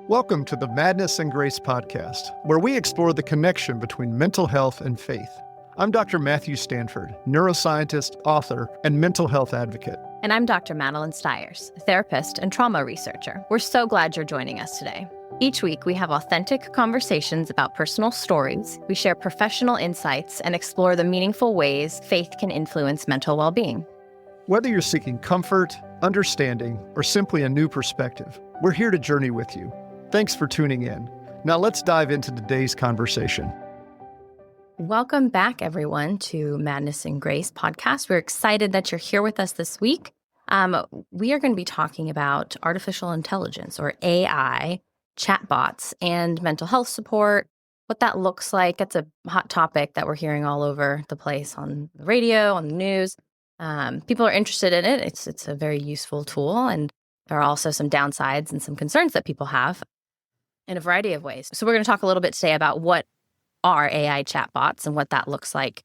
Welcome to the Madness and Grace podcast, where we explore the connection between mental health and faith. I'm Dr. Matthew Stanford, neuroscientist, author, and mental health advocate. And I'm Dr. Madeline Stiers, therapist and trauma researcher. We're so glad you're joining us today. Each week, we have authentic conversations about personal stories, we share professional insights, and explore the meaningful ways faith can influence mental well-being. Whether you're seeking comfort, understanding, or simply a new perspective, we're here to journey with you. Thanks for tuning in. Now let's dive into today's conversation. Welcome back, everyone, to Madness and Grace podcast. We're excited that you're here with us this week. We are going to be talking about artificial intelligence, or AI, chatbots, and mental health support, what that looks like. It's a hot topic that we're hearing all over the place on the radio, on the news. People are interested in it. It's a very useful tool, and there are also some downsides and some concerns that people have in a variety of ways. So we're going to talk a little bit today about what are AI chatbots and what that looks like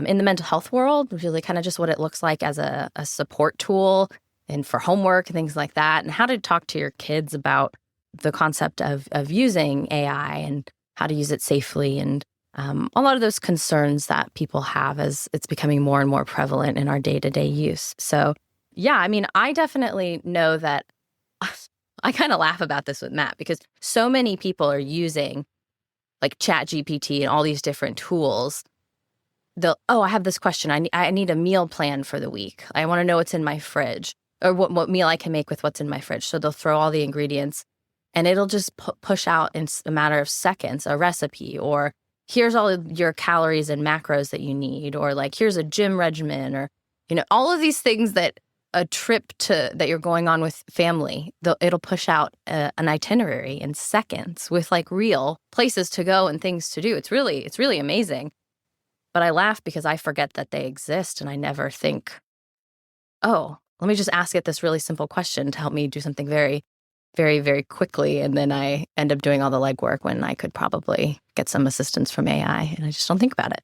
in the mental health world, really kind of just what it looks like as a support tool and for homework and things like that, and how to talk to your kids about the concept of using AI and how to use it safely, and a lot of those concerns that people have as it's becoming more and more prevalent in our day-to-day use. So yeah, I mean, I definitely know that I kind of laugh about this with Matt because so many people are using like ChatGPT and all these different tools. I have this question. I need a meal plan for the week. I want to know what's in my fridge or what meal I can make with what's in my fridge. So they'll throw all the ingredients and it'll just push out in a matter of seconds a recipe, or here's all of your calories and macros that you need, or like here's a gym regimen, or all of these things that a trip that you're going on with family, it'll push out an itinerary in seconds with like real places to go and things to do. It's really amazing. But I laugh because I forget that they exist, and I never think, oh, let me just ask it this really simple question to help me do something very, very, very quickly. And then I end up doing all the legwork when I could probably get some assistance from AI, and I just don't think about it.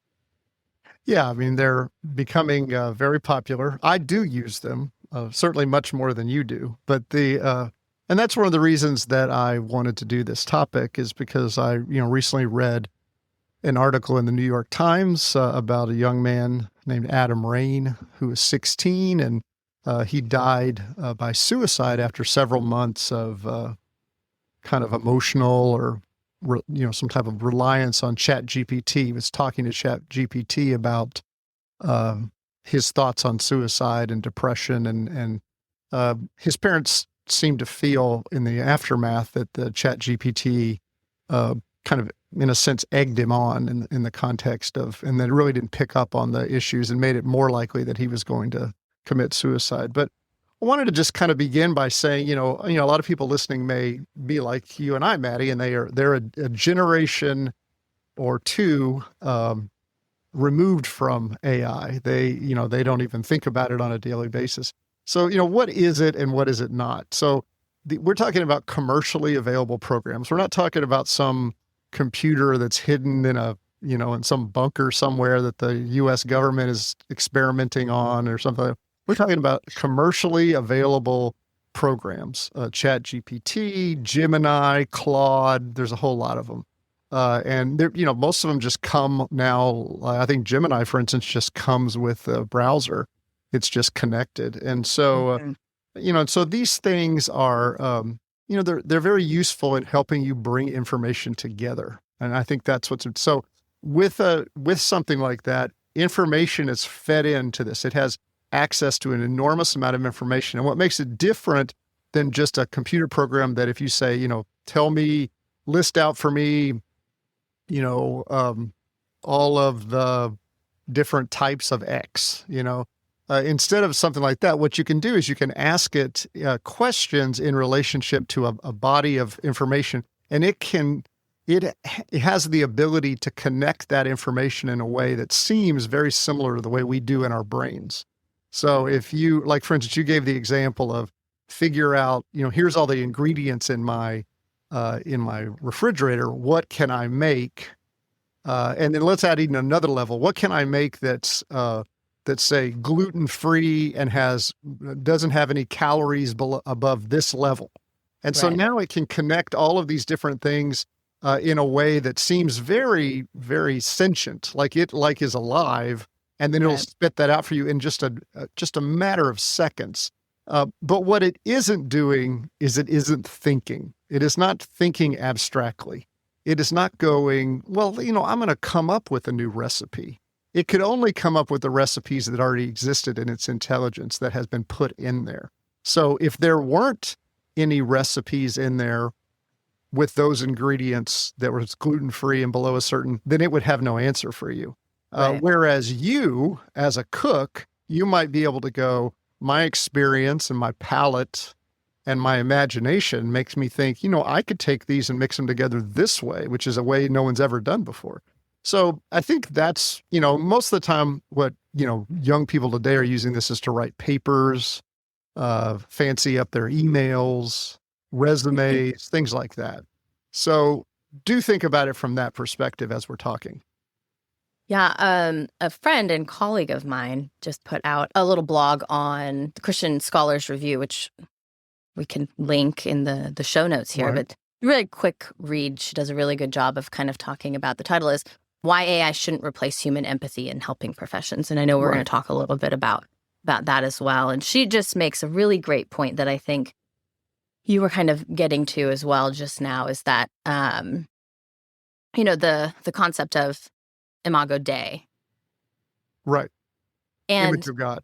Yeah, I mean, they're becoming very popular. I do use them, certainly much more than you do. But and that's one of the reasons that I wanted to do this topic, is because I, recently read an article in the New York Times about a young man named Adam Rain, who was 16, and he died by suicide after several months of kind of emotional or some type of reliance on ChatGPT. He was talking to ChatGPT about his thoughts on suicide and depression, and his parents seemed to feel in the aftermath that the ChatGPT kind of, in a sense, egged him on in the context of, and then really didn't pick up on the issues and made it more likely that he was going to commit suicide. But I wanted to just kind of begin by saying, a lot of people listening may be like you and I, Maddie, and they're a generation or two removed from AI. They don't even think about it on a daily basis. So, what is it and what is it not? So we're talking about commercially available programs. We're not talking about some computer that's hidden in some bunker somewhere that the U.S. government is experimenting on or something. We're talking about commercially available programs, ChatGPT, Gemini, Claude. There's a whole lot of them. And most of them just come now. I think Gemini, for instance, just comes with a browser. It's just connected. And so, so these things are, they're very useful in helping you bring information together. And I think that's so with something like that, information is fed into this. It has access to an enormous amount of information. And what makes it different than just a computer program that if you say, list out for me, all of the different types of X, instead of something like that, what you can do is you can ask it questions in relationship to a body of information, and it has the ability to connect that information in a way that seems very similar to the way we do in our brains. So if you, like, for instance, you gave the example of figure out, here's all the ingredients in my refrigerator. What can I make? And then let's add even another level. What can I make that's say gluten-free and doesn't have any calories above this level? And so Right. now it can connect all of these different things in a way that seems very, very sentient, like it is alive, and then it'll Right. spit that out for you in just a matter of seconds. But what it isn't doing is it isn't thinking. It is not thinking abstractly. It is not going, well, I'm going to come up with a new recipe. It could only come up with the recipes that already existed in its intelligence that has been put in there. So if there weren't any recipes in there with those ingredients that was gluten-free and below a certain, then it would have no answer for you. Right. Whereas you, as a cook, you might be able to go, my experience and my palate and my imagination makes me think, I could take these and mix them together this way, which is a way no one's ever done before. So I think that's, most of the time what, young people today are using this is to write papers, fancy up their emails, resumes, things like that. So do think about it from that perspective as we're talking. Yeah, a friend and colleague of mine just put out a little blog on the Christian Scholars Review, which we can link in the show notes here, Right. but really quick read. She does a really good job of kind of talking about, the title is Why AI Shouldn't Replace Human Empathy in Helping Professions. And I know we're Right. going to talk a little bit about that as well. And she just makes a really great point that I think you were kind of getting to as well just now, is that, the concept of Imago Dei. Right. And Image of God.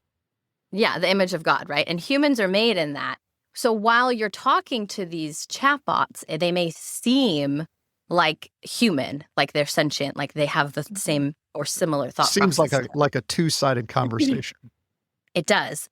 yeah, the image of God, right? And humans are made in that. So while you're talking to these chatbots, they may seem like human, like they're sentient, like they have the same or similar thought Seems process. like a two-sided conversation. It does.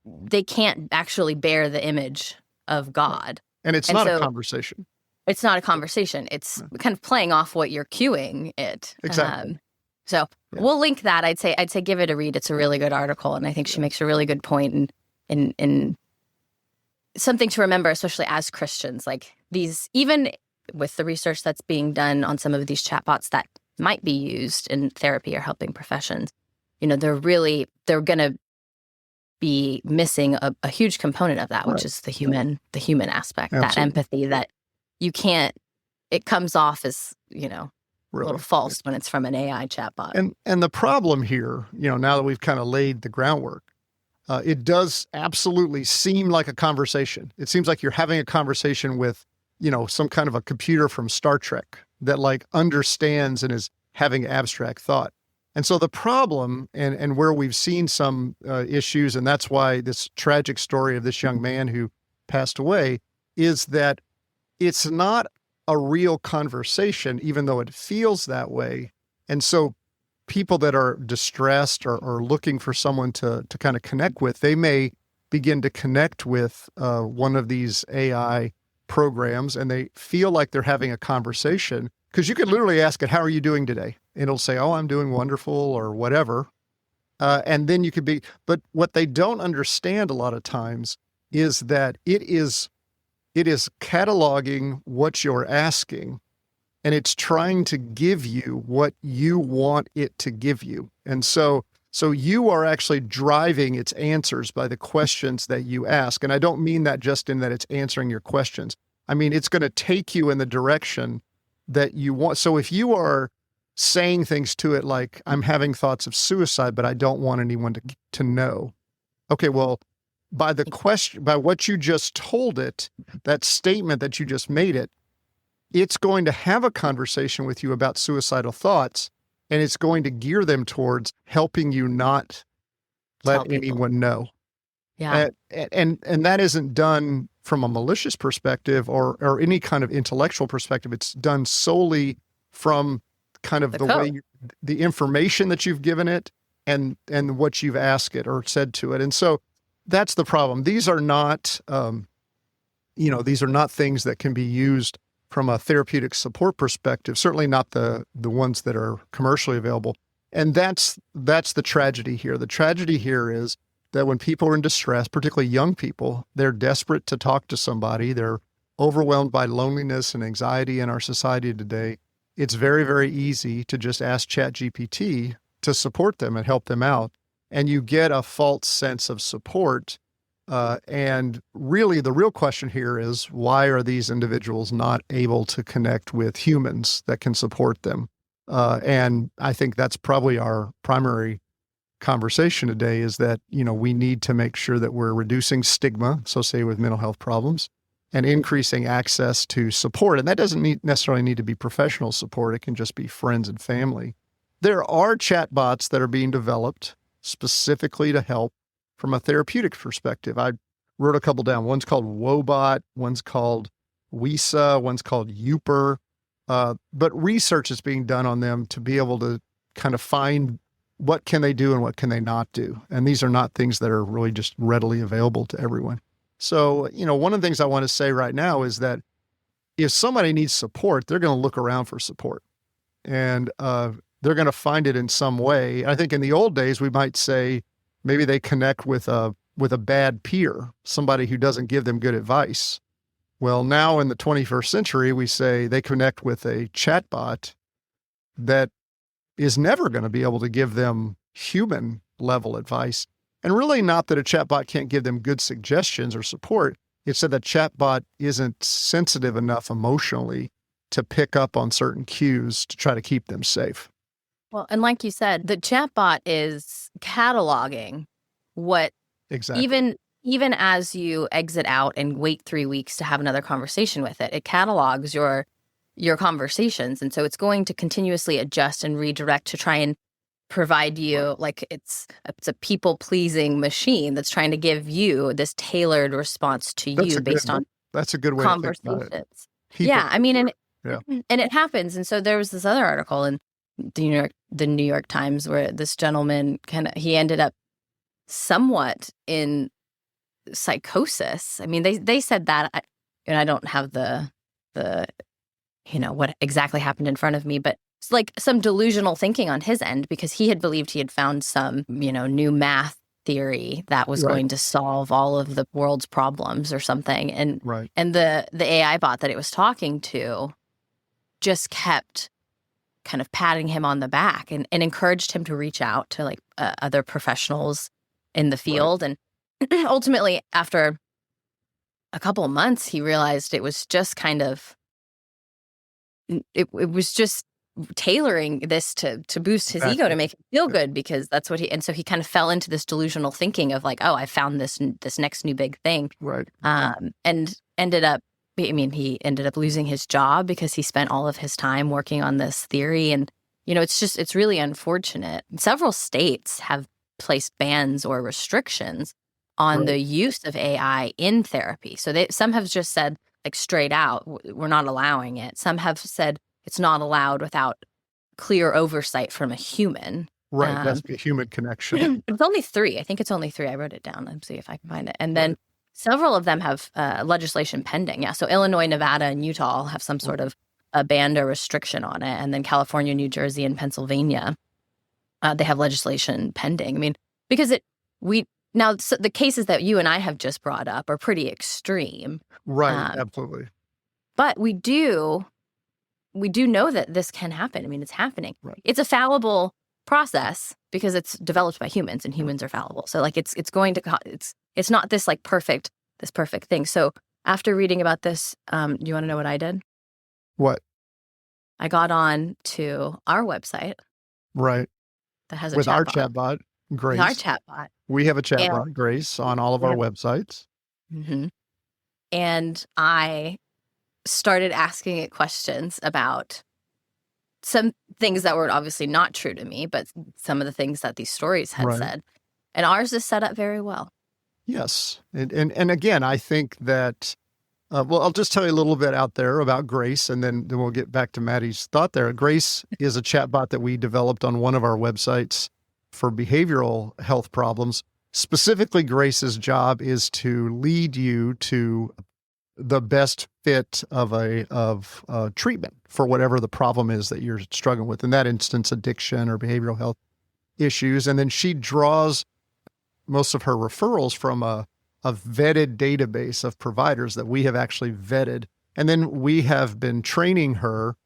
They can't actually bear the image of God. And it's And not a so- conversation. It's not a conversation. It's kind of playing off what you're cueing it. Exactly. So Yeah. we'll link that. I'd say give it a read. It's a really good article, and I think she makes a really good point in something to remember, especially as Christians. Like these, even with the research that's being done on some of these chatbots that might be used in therapy or helping professions, they're going to be missing a huge component of that, which Right. is the human aspect, that Absolutely. empathy that you can't. It comes off as a Really. little false when it's from an AI chatbot. And the problem here, now that we've kind of laid the groundwork, it does absolutely seem like a conversation. It seems like you're having a conversation with, some kind of a computer from Star Trek that like understands and is having abstract thought. And so the problem and where we've seen some issues, and that's why this tragic story of this young man who passed away, is that it's not a real conversation, even though it feels that way. And so people that are distressed or looking for someone to kind of connect with, they may begin to connect with one of these AI programs, and they feel like they're having a conversation, because you could literally ask it, how are you doing today? And it'll say, oh, I'm doing wonderful or whatever. And then you could be, but what they don't understand a lot of times is that it is cataloging what you're asking, and it's trying to give you what you want it to give you. And so you are actually driving its answers by the questions that you ask. And I don't mean that just in that it's answering your questions. I mean, it's going to take you in the direction that you want. So if you are saying things to it like, I'm having thoughts of suicide, but I don't want anyone to know. Okay, well, by the question, by what you just told it, that statement that you just made it, it's going to have a conversation with you about suicidal thoughts, and it's going to gear them towards helping you not Tell let people. anyone know. Yeah. And that isn't done from a malicious perspective or any kind of intellectual perspective. It's done solely from kind of The the code. way the information that you've given it and what you've asked it or said to it. And so that's the problem. These are not, these are not things that can be used from a therapeutic support perspective, certainly not the ones that are commercially available. And that's the tragedy here. The tragedy here is that when people are in distress, particularly young people, they're desperate to talk to somebody. They're overwhelmed by loneliness and anxiety in our society today. It's very, very easy to just ask ChatGPT to support them and help them out. And you get a false sense of support And really, the real question here is, why are these individuals not able to connect with humans that can support them? And I think that's probably our primary conversation today, is that, we need to make sure that we're reducing stigma associated with mental health problems and increasing access to support. And that doesn't necessarily need to be professional support. It can just be friends and family. There are chatbots that are being developed specifically to help from a therapeutic perspective. I wrote a couple down. One's called Wobot, one's called Wisa, one's called Youper. But research is being done on them to be able to kind of find what can they do and what can they not do. And these are not things that are really just readily available to everyone. So, one of the things I want to say right now is that if somebody needs support, they're going to look around for support. And they're going to find it in some way. I think in the old days, we might say maybe they connect with a bad peer, somebody who doesn't give them good advice. Well, now in the 21st century, we say they connect with a chatbot that is never going to be able to give them human level advice. And really not that a chatbot can't give them good suggestions or support. It's that the chatbot isn't sensitive enough emotionally to pick up on certain cues to try to keep them safe. Well, and like you said, the chatbot is cataloging what Exactly. even as you exit out and wait 3 weeks to have another conversation with it, it catalogs your conversations. And so it's going to continuously adjust and redirect to try and provide you, like it's a people-pleasing machine that's trying to give you this tailored response to you based on that's a good way conversations. To think about it. Yeah, I mean, and it happens. And so there was this other article in the New York Times where this gentleman he ended up somewhat in psychosis. I mean, they said that, and I don't have the what exactly happened in front of me, but it's like some delusional thinking on his end, because he had believed he had found some, new math theory that was going to solve all of the world's problems or something. And and the AI bot that it was talking to just kept kind of patting him on the back and encouraged him to reach out to like other professionals in the field. And ultimately, after a couple of months, he realized it was just kind of, it was just tailoring this to boost his ego, to make him feel good, because that's what and so he kind of fell into this delusional thinking of like, oh, I found this next new big thing. And ended up, he ended up losing his job because he spent all of his time working on this theory. And, it's really unfortunate. Several states have placed bans or restrictions on the use of AI in therapy. So some have just said, like, straight out, we're not allowing it. Some have said it's not allowed without clear oversight from a human. That's a human connection. It's only 3. I think it's only 3. I wrote it down. Let's see if I can find it. And then several of them have legislation pending. Yeah. So Illinois, Nevada, and Utah all have some sort of a ban or restriction on it. And then California, New Jersey, and Pennsylvania, they have legislation pending. I mean, because now the cases that you and I have just brought up are pretty extreme. Absolutely. But we do know that this can happen. I mean, it's happening. It's a fallible process because it's developed by humans, and humans are fallible. So like it's not this like perfect thing. So after reading about this, do you want to know what I did? What? I got on to our website. That has a with chat our bot. Chatbot, Grace. With our chatbot. We have a chatbot, Grace, on all of our websites. Mm-hmm. And I started asking it questions about some things that were obviously not true to me, but some of the things that these stories had said. And ours is set up very well. Yes. And again, I think that, I'll just tell you a little bit out there about Grace, and then we'll get back to Maddie's thought there. Grace is a chatbot that we developed on one of our websites for behavioral health problems. Specifically, Grace's job is to lead you to the best fit of a treatment for whatever the problem is that you're struggling with. In that instance, addiction or behavioral health issues. And then she draws most of her referrals from a vetted database of providers that we have actually vetted. And then we have been training her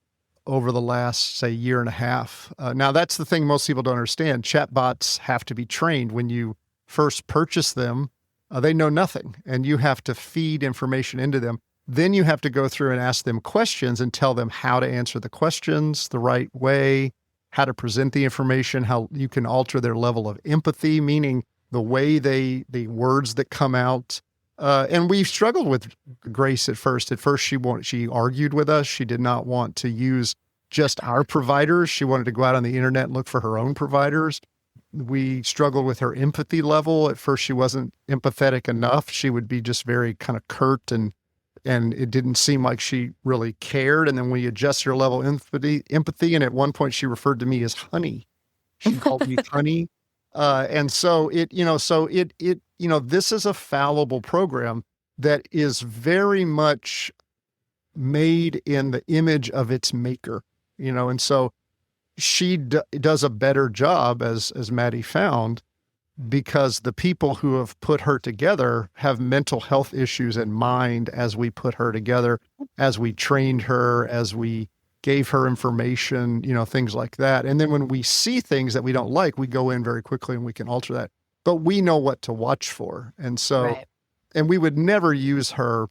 over the last, say, year and a half. Now, that's the thing most people don't understand. Chatbots have to be trained. When you first purchase them, They know nothing, and you have to feed information into them. Then you have to go through and ask them questions and tell them how to answer the questions the right way, how to present the information, how you can alter their level of empathy, meaning the way the words that come out. And we struggled with Grace at first. At first, she argued with us. She did not want to use just our providers. She wanted to go out on the internet and look for her own providers. We struggled with her empathy level. At first, she wasn't empathetic enough. She would be just very kind of curt, and it didn't seem like she really cared. And then we adjust her level of empathy. And at one point, she referred to me as honey. She called me honey. And so this is a fallible program that is very much made in the image of its maker, and so she does a better job, as Maddie found, because the people who have put her together have mental health issues in mind as we put her together, as we trained her, as we gave her information, things like that. And then when we see things that we don't like, we go in very quickly and we can alter that. But we know what to watch for. And so, Right. And we would never use her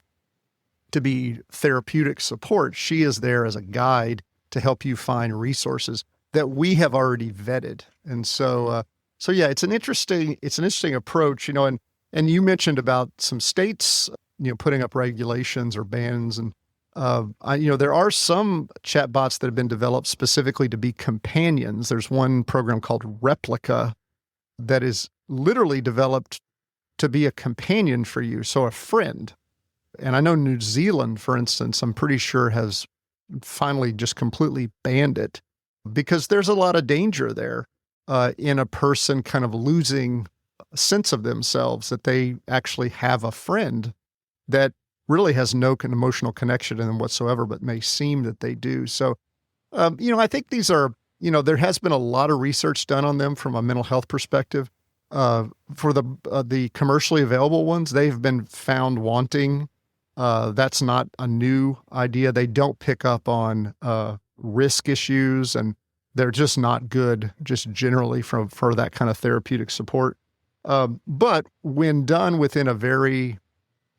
to be therapeutic support. She is there as a guide to help you find resources that we have already vetted. And so, yeah, it's an interesting approach, and you mentioned about some states, putting up regulations or bans. And, there are some chatbots that have been developed specifically to be companions. There's one program called Replica that is literally developed to be a companion for you. So a friend. And I know New Zealand, for instance, I'm pretty sure has finally just completely banned it because there's a lot of danger there in a person kind of losing a sense of themselves, that they actually have a friend that really has no emotional connection to them whatsoever, but may seem that they do. So, I think these are, there has been a lot of research done on them from a mental health perspective. For the commercially available ones, they've been found wanting. That's not a new idea. They don't pick up on risk issues, and they're just not good, just generally for that kind of therapeutic support. But when done within a very,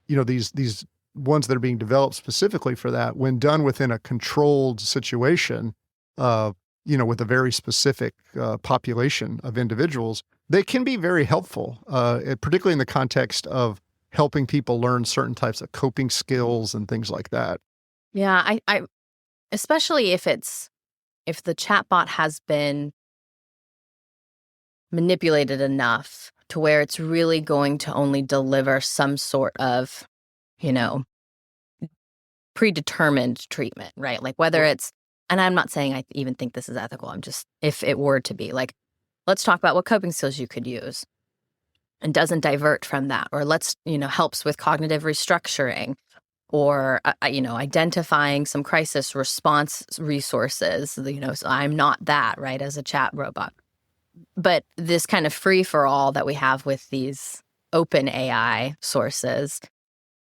these ones that are being developed specifically for that, when done within a controlled situation, with a very specific population of individuals, they can be very helpful, particularly in the context of helping people learn certain types of coping skills and things like that. Yeah, I especially if the chatbot has been manipulated enough to where it's really going to only deliver some sort of, predetermined treatment, right? Like whether it's, and I'm not saying I even think this is ethical. I'm just, if it were to be like, let's talk about what coping skills you could use and doesn't divert from that, or helps with cognitive restructuring, or, identifying some crisis response resources, so I'm not that, right, as a chat robot. But this kind of free-for-all that we have with these open AI sources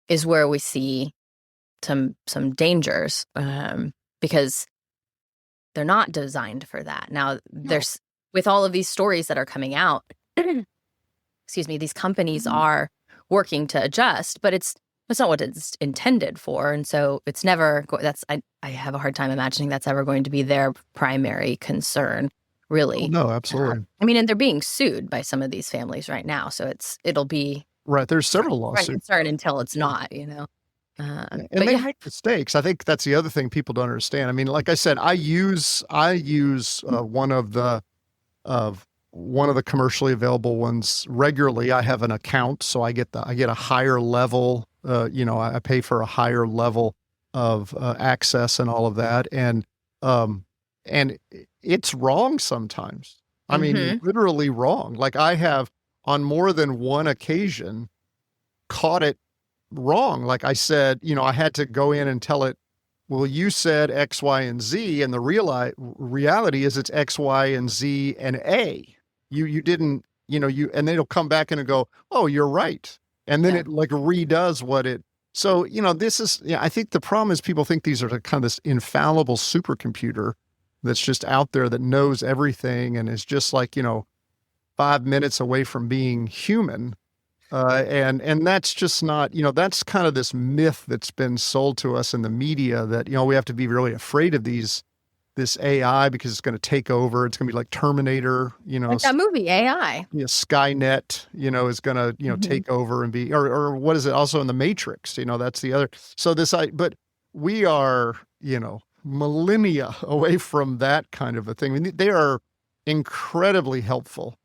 is where we see some dangers, because they're not designed for that. Now, there's, with all of these stories that are coming out, excuse me, these companies are working to adjust, but it's not what it's intended for. And so it's never, I have a hard time imagining that's ever going to be their primary concern, really. Oh, no, absolutely. And they're being sued by some of these families right now. So it'll be. Right. There's several lawsuits. Concern until it's not, and they make mistakes. I think that's the other thing people don't understand. I mean, like I said, I use one of the commercially available ones regularly. I have an account, so I get a higher level. I pay for a higher level of access and all of that, and it's wrong sometimes. I mean, literally wrong. Like I have on more than one occasion caught it wrong. Like I said, I had to go in and tell it, well, you said X, Y, and Z, and the reality is it's X, Y, and Z, and A. You didn't, and then it'll come back and it'll go, oh, you're right. And then it like redoes what it, so, this is, I think the problem is people think these are kind of this infallible supercomputer that's just out there that knows everything and is just like, 5 minutes away from being human. And that's just not, that's kind of this myth that's been sold to us in the media that, we have to be really afraid of this AI because it's going to take over. It's going to be like Terminator, Like that movie, AI. Skynet, is going to, take over and be, or what is it also in the Matrix, that's the other. So but we are, millennia away from that kind of a thing. I mean, they are incredibly helpful.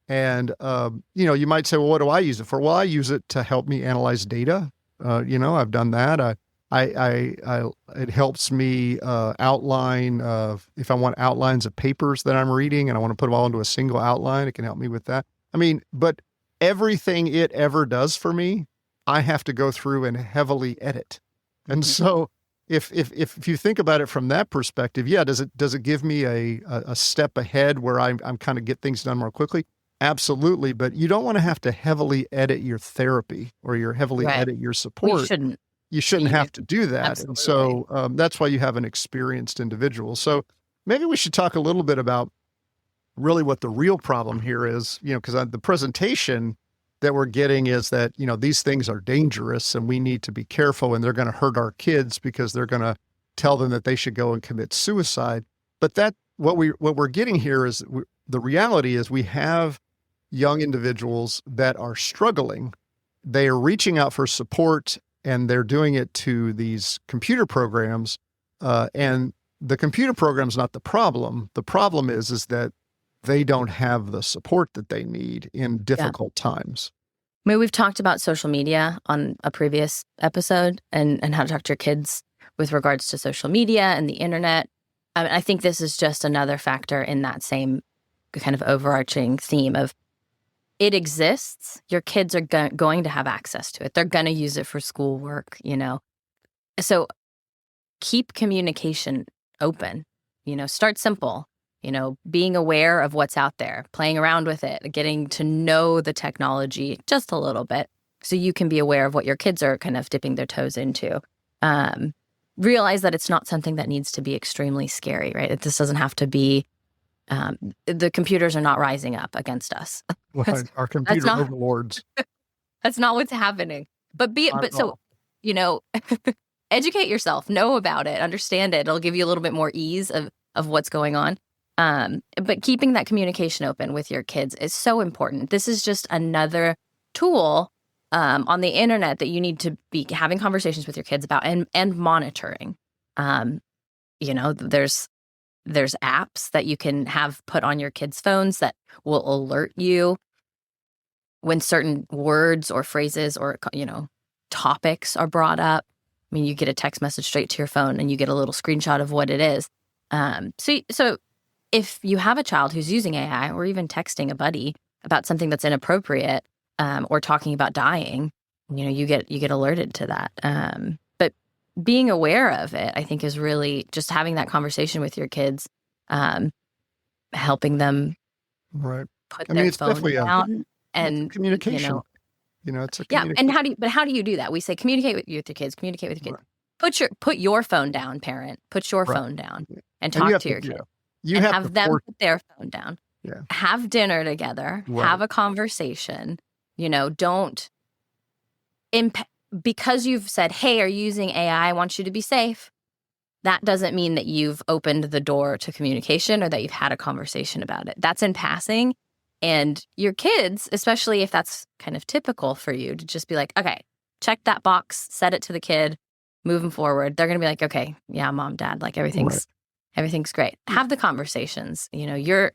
And, you might say, well, what do I use it for? Well, I use it to help me analyze data. I've done that. It helps me outline if I want outlines of papers that I'm reading and I want to put them all into a single outline, it can help me with that. I mean, but everything it ever does for me, I have to go through and heavily edit. And so if you think about it from that perspective, yeah, does it give me a step ahead where I'm kind of get things done more quickly? Absolutely. But you don't want to have to heavily edit your therapy or heavily edit your support. You shouldn't have to do that. Absolutely. And so that's why you have an experienced individual. So maybe we should talk a little bit about really what the real problem here is, because the presentation that we're getting is that, these things are dangerous and we need to be careful and they're going to hurt our kids because they're going to tell them that they should go and commit suicide. But what we're getting here is the reality is we have young individuals that are struggling. They are reaching out for support and they're doing it to these computer programs. And the computer program's not the problem. The problem is that they don't have the support that they need in difficult times. I mean, we've talked about social media on a previous episode and how to talk to your kids with regards to social media and the internet. I think this is just another factor in that same kind of overarching theme of it exists. Your kids are going to have access to it. They're going to use it for schoolwork, So keep communication open, start simple, being aware of what's out there, playing around with it, getting to know the technology just a little bit so you can be aware of what your kids are kind of dipping their toes into. Realize that it's not something that needs to be extremely scary, right? This doesn't have to be the computers are not rising up against us. Well, our computer overlords. That's not what's happening. Educate yourself, know about it, understand it. It'll give you a little bit more ease of what's going on. But keeping that communication open with your kids is so important. This is just another tool on the internet that you need to be having conversations with your kids about and monitoring. There's apps that you can have put on your kids' phones that will alert you when certain words or phrases or, topics are brought up. I mean, you get a text message straight to your phone and you get a little screenshot of what it is. So if you have a child who's using AI or even texting a buddy about something that's inappropriate or talking about dying, you get alerted to that. But being aware of it, I think, is really just having that conversation with your kids, helping them put their phone down and communication. It's a communication. And how do you do that? We say communicate with your kids. Communicate with your kids. Right. Put your phone down, parent. Put your phone down and talk to your kids. And have them put their phone down. Yeah. Have dinner together. Right. Have a conversation. Don't because you've said, hey, are you using AI? I want you to be safe. That doesn't mean that you've opened the door to communication or that you've had a conversation about it. That's in passing. And your kids, especially if that's kind of typical for you, to just be like, okay, check that box, set it to the kid, moving forward. They're going to be like, okay, yeah, mom, dad, like everything's great. Have the conversations. Your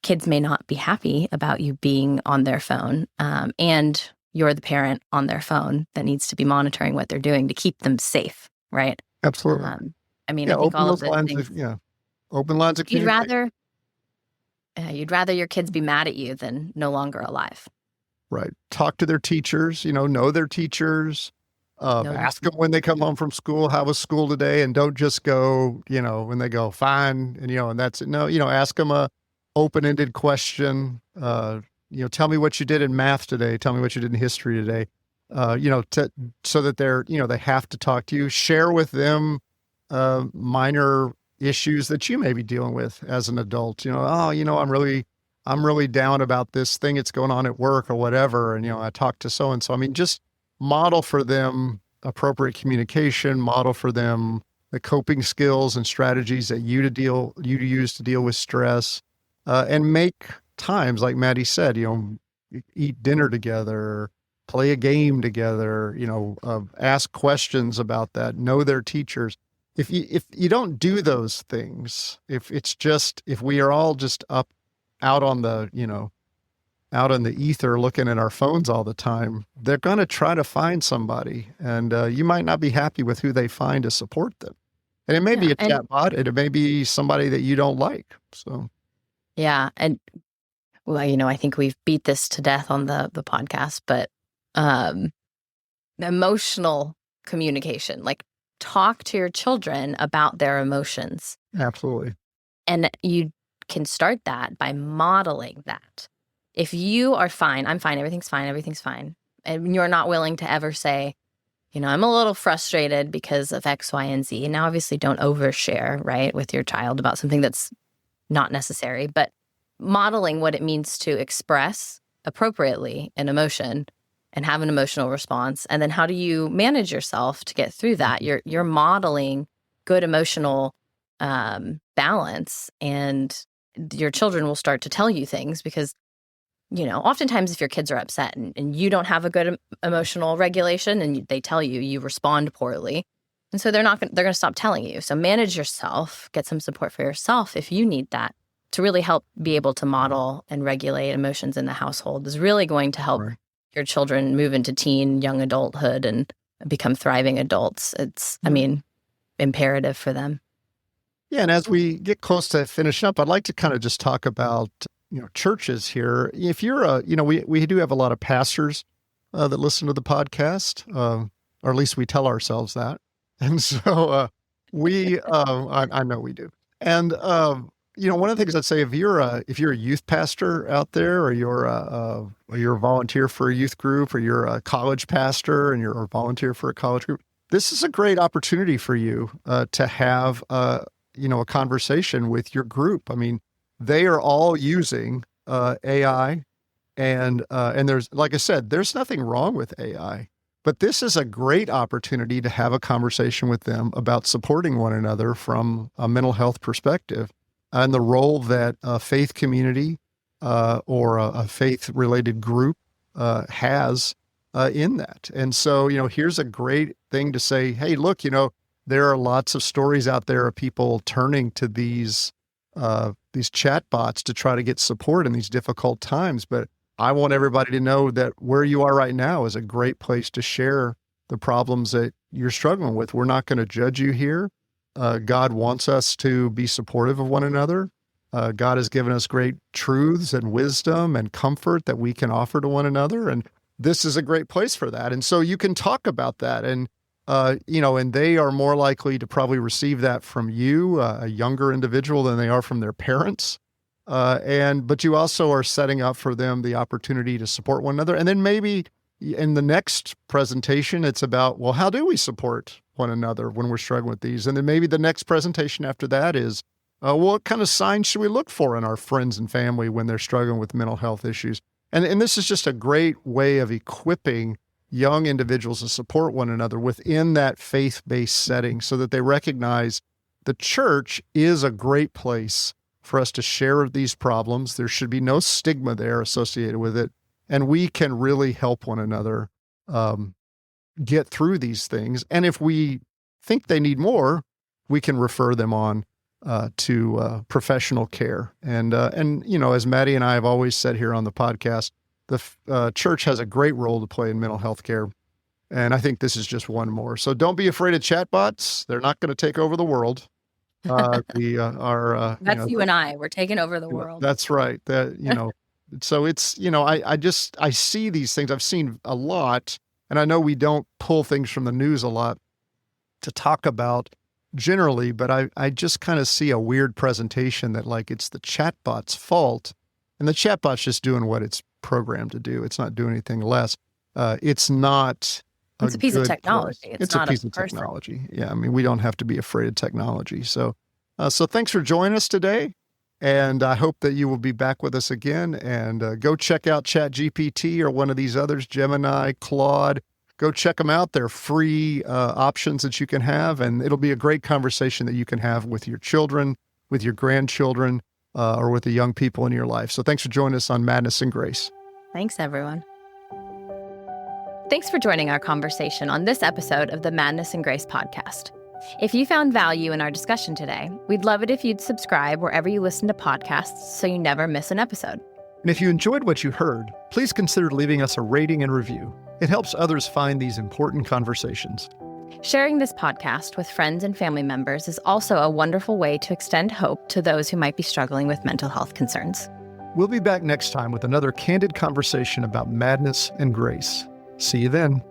kids may not be happy about you being on their phone, and you're the parent on their phone that needs to be monitoring what they're doing to keep them safe, right? Absolutely. I think all of those things. Open lines of communication. You'd rather your kids be mad at you than no longer alive. Right. Talk to their teachers, know their teachers. Ask them when they come home from school, how was school today? And don't just go, when they go, fine, and that's it. No, ask them a open-ended question. Tell me what you did in math today. Tell me what you did in history today. So that they're, they have to talk to you. Share with them minor issues that you may be dealing with as an adult. I'm really I'm really down about this thing that's going on at work or whatever. And, I talked to so-and-so. I mean, just model for them appropriate communication, model for them the coping skills and strategies that you use to deal with stress, and make times, like Maddie said, eat dinner together, play a game together, ask questions about that, know their teachers. If you don't do those things, if we are all just out on the, out in the ether looking at our phones all the time, they're going to try to find somebody, and you might not be happy with who they find to support them. And it may be a chatbot, and it may be somebody that you don't like. So, yeah. And well, I think we've beat this to death on the podcast, but emotional communication, like talk to your children about their emotions. Absolutely. And you can start that by modeling that. If you are fine, I'm fine, everything's fine, and you're not willing to ever say, I'm a little frustrated because of X, Y, and Z. Now, obviously, don't overshare, right, with your child about something that's not necessary, but modeling what it means to express appropriately an emotion and have an emotional response. And then how do you manage yourself to get through that? You're modeling good emotional balance, and your children will start to tell you things because, oftentimes if your kids are upset and you don't have a good emotional regulation and they tell you, you respond poorly. And so they're going to stop telling you. So manage yourself, get some support for yourself if you need that to really help be able to model and regulate emotions in the household is really going to help your children move into teen, young adulthood and become thriving adults. It's, imperative for them. Yeah. And as we get close to finishing up, I'd like to kind of just talk about, churches here. If you're we do have a lot of pastors that listen to the podcast, or at least we tell ourselves that. And so I know we do. And, one of the things I'd say, if you're a youth pastor out there, or you're a volunteer for a youth group, or you're a college pastor and you're a volunteer for a college group, this is a great opportunity for you to have a conversation with your group. I mean, they are all using AI, and there's, like I said, there's nothing wrong with AI, but this is a great opportunity to have a conversation with them about supporting one another from a mental health perspective, and the role that a faith community or a faith-related group has in that. And so, here's a great thing to say, hey, look, there are lots of stories out there of people turning to these chatbots to try to get support in these difficult times. But I want everybody to know that where you are right now is a great place to share the problems that you're struggling with. We're not going to judge you here. God wants us to be supportive of one another. God has given us great truths and wisdom and comfort that we can offer to one another. And this is a great place for that. And so you can talk about that. And, and they are more likely to probably receive that from you, a younger individual, than they are from their parents. But you also are setting up for them the opportunity to support one another. And then maybe in the next presentation, it's about, well, how do we support one another when we're struggling with these? And then maybe the next presentation after that is, what kind of signs should we look for in our friends and family when they're struggling with mental health issues? And this is just a great way of equipping young individuals to support one another within that faith-based setting, so that they recognize the church is a great place for us to share these problems. There should be no stigma there associated with it. And we can really help one another get through these things. And if we think they need more, we can refer them on to professional care. And as Maddie and I have always said here on the podcast, the church has a great role to play in mental health care. And I think this is just one more. So don't be afraid of chatbots. They're not going to take over the world. We are. That's you and I. We're taking over the world. That's right. So it's, I see these things. I've seen a lot, and I know we don't pull things from the news a lot to talk about generally, but I just kind of see a weird presentation that like it's the chatbot's fault, and the chatbot's just doing what it's programmed to do. It's not doing anything less. It's not. It's a piece of technology. It's not a piece of technology. Yeah, I mean, we don't have to be afraid of technology. So thanks for joining us today. And I hope that you will be back with us again. And go check out ChatGPT or one of these others, Gemini, Claude. Go check them out. They're free options that you can have. And it'll be a great conversation that you can have with your children, with your grandchildren, or with the young people in your life. So thanks for joining us on Madness and Grace. Thanks, everyone. Thanks for joining our conversation on this episode of the Madness and Grace podcast. If you found value in our discussion today, we'd love it if you'd subscribe wherever you listen to podcasts so you never miss an episode. And if you enjoyed what you heard, please consider leaving us a rating and review. It helps others find these important conversations. Sharing this podcast with friends and family members is also a wonderful way to extend hope to those who might be struggling with mental health concerns. We'll be back next time with another candid conversation about madness and grace. See you then.